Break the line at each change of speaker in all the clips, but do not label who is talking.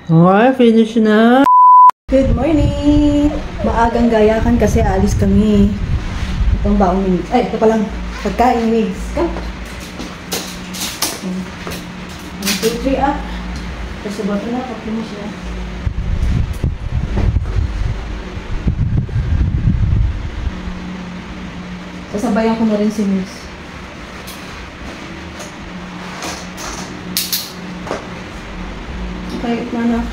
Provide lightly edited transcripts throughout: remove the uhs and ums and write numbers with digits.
Okay, finish na.
Good morning! Maagang gayakan kasi alis kami. Itong baong ni Migs. Ay, ito palang pagkain ni Migs. Come. 1, 2, 3 up. Kasi bato na, pag-finish na. Sasabayan ko na rin si Migs. Okay, mana.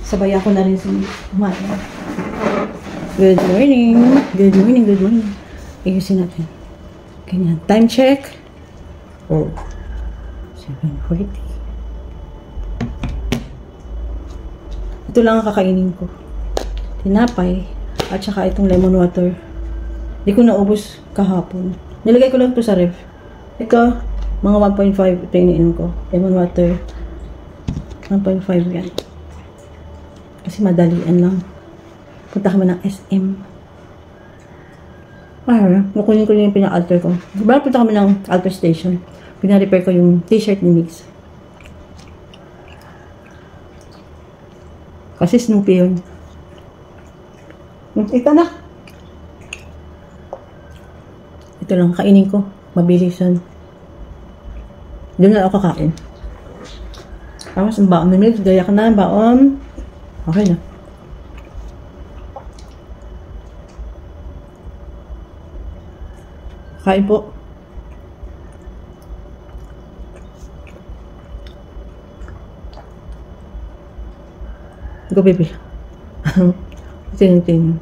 Sabayan ko na rin si Migs. Good morning. Good morning, good morning. Ayusin natin. Ganyan. Time check. Oh. 7:40. Ito lang ang kakainin ko. Tinapay. At saka itong lemon water. Hindi ko naubos kahapon. Nilagay ko lang ito sa ref. Ito, mga 1.5 ito iniinom ko. Lemon water. 1.5 yan. Kasi madalian lang. Punta kami ng SM. Nakunin ko yung pinaka-alter ko. Diba punta kami ng alter station. Pina-repair ko yung t-shirt ni Migs. Kasi Snoopy yun. Ito na. Ito lang, kainin ko. Mabilis yan. Doon na ako kakain. Tapos ang baon ni Migs. Gaya ka na, baon. Okay na. Kain po. Go, baby. Ting-ting.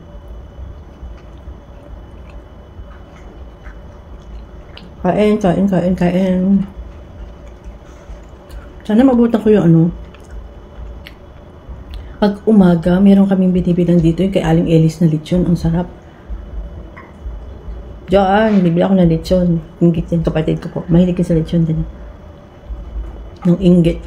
Kain. Sana mabutan ko yung ano. Pag umaga, meron kaming binibilang dito yung kay Aling Ellis na lechon. Ang sarap. Diyan, bibili ako ng lechon. Inggit yan, kapatid ko po. Mahilig sa lechon din. Ng inggit.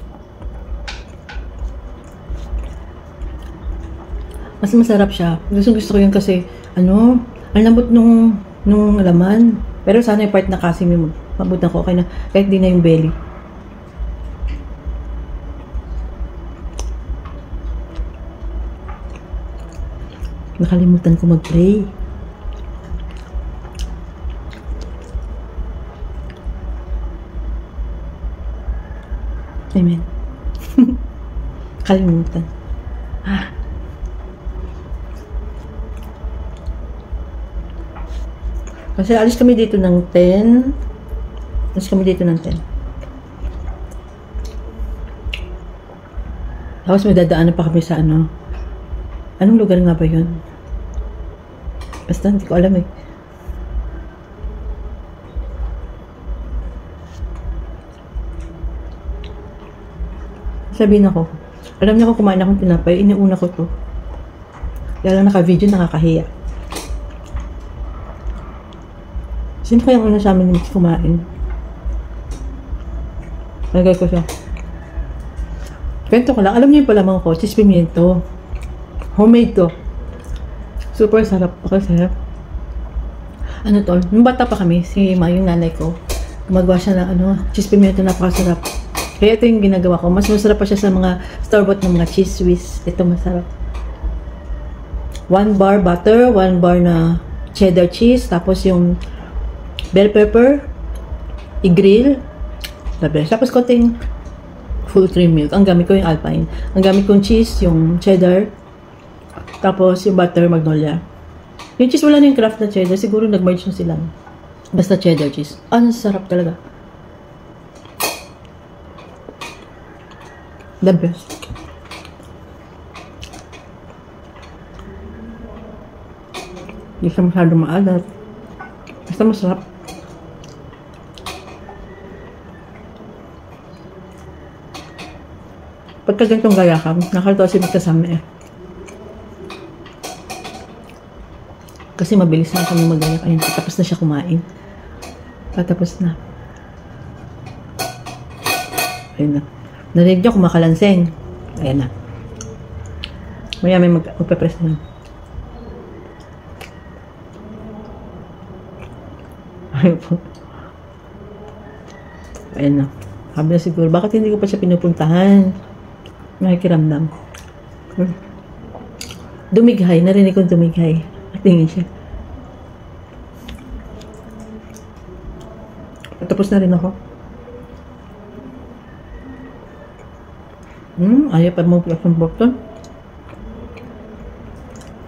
Mas masarap siya. Gusto ko yun kasi, ang lambot nung laman. Pero sana yung part na kasi mabutan ko. Okay na, kahit di na yung belly. Nakalimutan ko mag-pray. Amen. Kalimutan. Kasi alis kami dito ng 10. Tapos may dadaanan pa kami sa Anong lugar nga ba yun? Basta hindi ko alam eh. Sabihin ako, alam niya kung kumain akong tinapay, iniuna ko to. Kaya lang naka-video, nakakahiya. Sino kayang una sa amin kumain? Lagay ko siya. Kwento ko lang, alam niyo yung palamang ko, cheese pimiento. Homemade to. Super sarap. Okay, sarap. Nung bata pa kami, si Ma, yung nanay ko, gumagawa siya ng cheese pimiento, napakasarap. Kaya ito yung ginagawa ko. Mas masarap pa siya sa mga store-bought ng mga cheese whiz. Ito masarap. 1 bar butter, 1 bar na cheddar cheese, tapos yung bell pepper, i-grill, the best. Tapos konting full cream milk. Ang gamit ko yung Alpine. Ang gamit kong cheese, yung cheddar, tapos yung butter, Magnolia. Yung cheese, wala na yung Kraft na cheddar. Siguro nag-merge na sila. Basta cheddar cheese. Ang sarap talaga. The best. Hindi siya masyadong maalat. Basta masarap. Pagka ganitong gayakan, nakalito si Migs kasama eh. Kasi mabilis na kami magayak. Ayun, tapos na siya kumain. Patapos na. Ayun na. Narinig niyo kumakalanseng. Ayan na. Maya may magpe-press na. Ayun po. Ayan na. Sabi na siguro, bakit hindi ko pa siya pinupuntahan? Nakikiramdam. Dumighay. Narinig kong dumighay. Tingin siya. Tapos na rin ako. Ayaw pa mong ang bokton.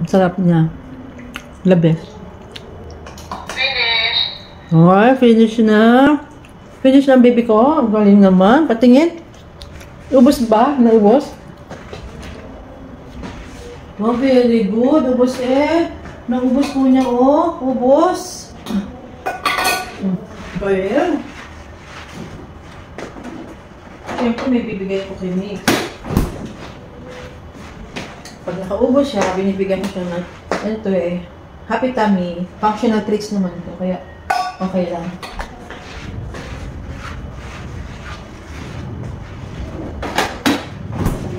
Ang sarap niya. The best.
Finish.
Okay, finish na. Finish na ang baby ko. Ang galing naman. Patingin. Ubus ba? Naubos? Oh, very good. Ubos eh. Naubos po niya, oh. Ubos. Ayan. Siyempre, may bibigay ko kay Nick. Pag nakaubos siya, binibigyan ko siya ng ito eh. Happy tummy. Functional treats naman ito. Kaya, okay lang.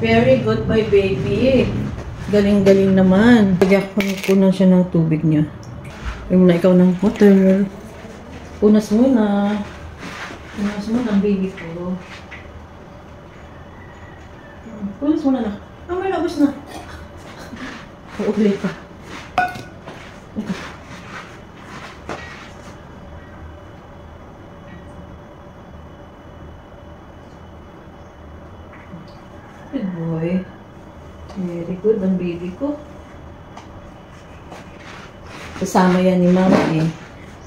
Very good my baby. Galing-galing naman. Bigyan ko na siya ng tubig niya. Yung na ikaw ng water. Punas muna. Punas muna ang baby ko. Punas muna na. May labas na. Uulit pa. Ito. Good boy. Very good ang baby ko. Kasama yan ni mama eh.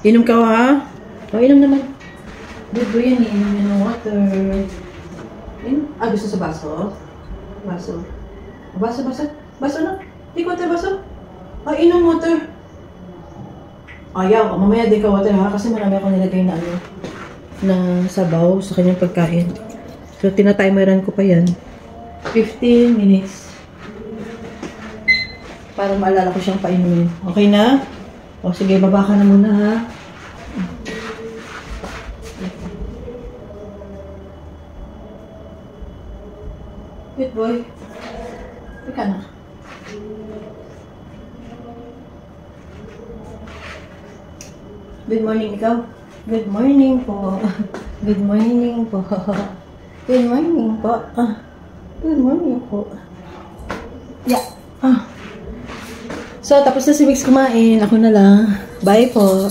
Inom ka ha? O, inom naman. Good boy yan eh. Inom yan ng water. Inom? Gusto sa baso? Baso. Baso, baso. Baso na. Take water, baso. Inom water. Ayaw. Mamaya di ka water ha. Kasi marami ako nilagay na na sabaw sa kanyang pagkain. So, tinatimeran ko pa yan. 15 minutes. Para maalala ko siyang painumin. Okay na? O sige, baba ka na muna ha. Good boy. Ika na. Good morning ikaw. Good morning po. Good morning po. Good morning po. Good morning po. Yeah. So, tapos na si Mix kumain. Ako na lang. Bye po.